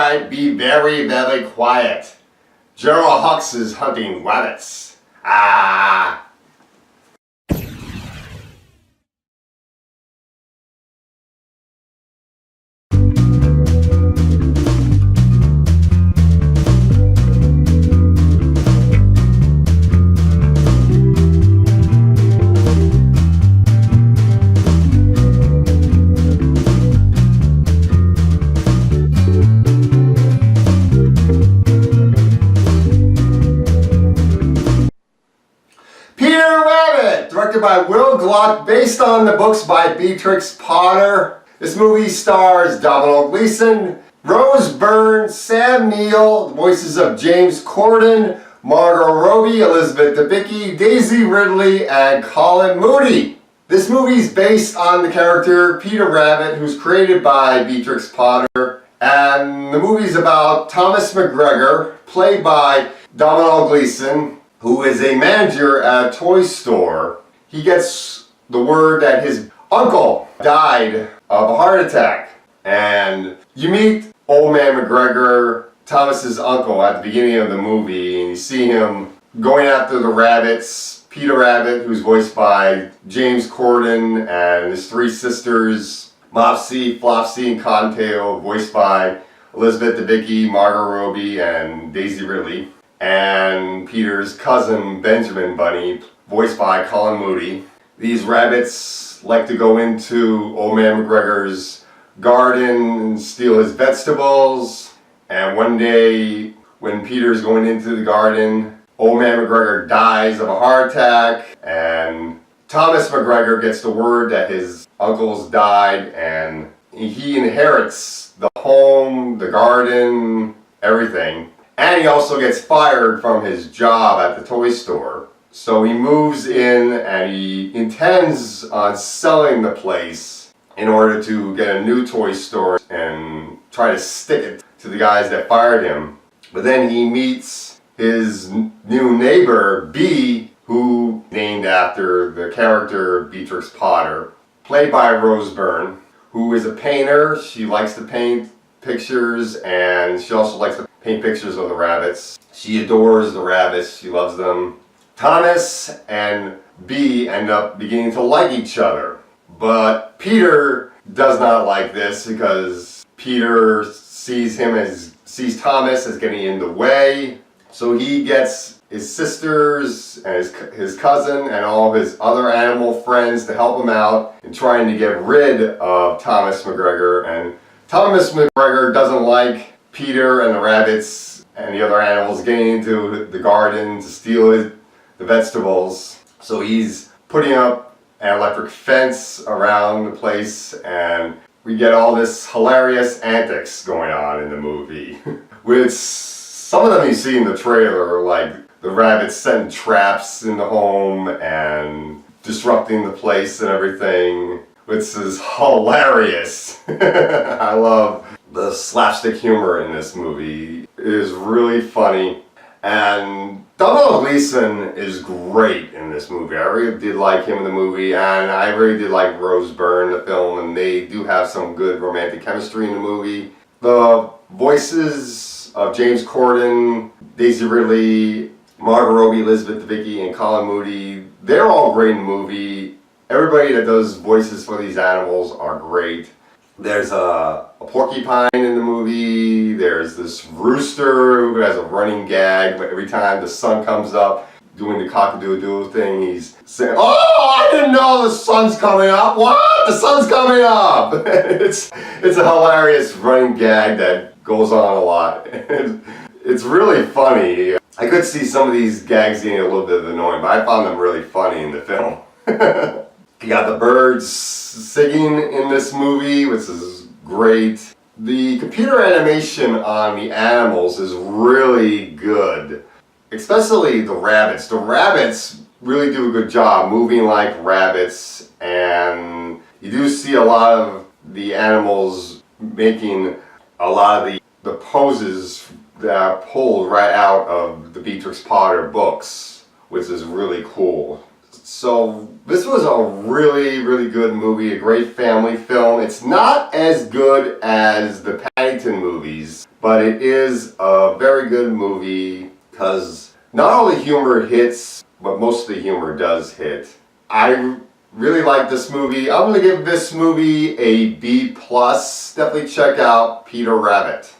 Alright, be very, very quiet. General Hux is hunting rabbits. Ah! Directed by Will Gluck, based on the books by Meatrix Potter. This movie stars Domhnall Gleeson, Rose Byrne, Sam Neill, the voices of James Corden, Margot Robbie, Elizabeth Debicki, Daisy Ridley, and Colin Moody. This movie is based on the character Peter Rabbit, who's created by Meatrix Potter, and the movie is about Thomas McGregor, played by Domhnall Gleeson, who is a manager at a toy store. He gets the word that his uncle died of a heart attack. And you meet Old Man McGregor, Thomas's uncle, at the beginning of the movie, and you see him going after the rabbits. Peter Rabbit, who's voiced by James Corden, and his three sisters, Mopsy, Flopsy, and Cottontail, voiced by Elizabeth Debicki, Margot Robbie, and Daisy Ridley. And Peter's cousin, Benjamin Bunny, voiced by Colin Moody. These rabbits like to go into Old Man McGregor's garden and steal his vegetables. And one day, when Peter's going into the garden, Old Man McGregor dies of a heart attack, and Thomas McGregor gets the word that his uncle's died, and he inherits the home, the garden, everything. And he also gets fired from his job at the toy store. So he moves in and he intends on selling the place in order to get a new toy store and try to stick it to the guys that fired him. But then he meets his new neighbor, Bee, who named after the character Meatrix Potter, played by Rose Byrne, who is a painter. She likes to paint pictures, and she also likes to paint pictures of the rabbits. She adores the rabbits. She loves them. Thomas and Bee end up beginning to like each other. But Peter does not like this because Peter sees Thomas as getting in the way. So he gets his sisters and his cousin and all of his other animal friends to help him out in trying to get rid of Thomas McGregor. And Thomas McGregor doesn't like Peter and the rabbits and the other animals getting into the garden to steal the vegetables. So he's putting up an electric fence around the place, and we get all this hilarious antics going on in the movie. Which some of them you see in the trailer, like the rabbits setting traps in the home and disrupting the place and everything, which is hilarious. I love the slapstick humor in this movie. It is really funny. And Domhnall Gleeson is great in this movie. I really did like him in the movie, and I really did like Rose Byrne in the film, and they do have some good romantic chemistry in the movie. The voices of James Corden, Daisy Ridley, Margot Robbie, Elizabeth Debicki, and Colin Moody, they're all great in the movie. Everybody that does voices for these animals are great. There's a porcupine in the movie. There's this rooster who has a running gag, but every time the sun comes up, doing the cock-a-doodle thing, he's saying, "Oh, I didn't know the sun's coming up. What? The sun's coming up!" It's a hilarious running gag that goes on a lot. It's really funny. I could see some of these gags getting a little bit annoying, but I found them really funny in the film. You got the birds singing in this movie, which is great. The computer animation on the animals is really good, especially the rabbits. The rabbits really do a good job moving like rabbits, and you do see a lot of the animals making a lot of the poses that are pulled right out of the Meatrix Potter books, which is really cool. So this was a really, really good movie, a great family film. It's not as good as the Paddington movies, but it is a very good movie because not all the humor hits, but most of the humor does hit. I really like this movie. I'm going to give this movie a B+. Definitely check out Peter Rabbit.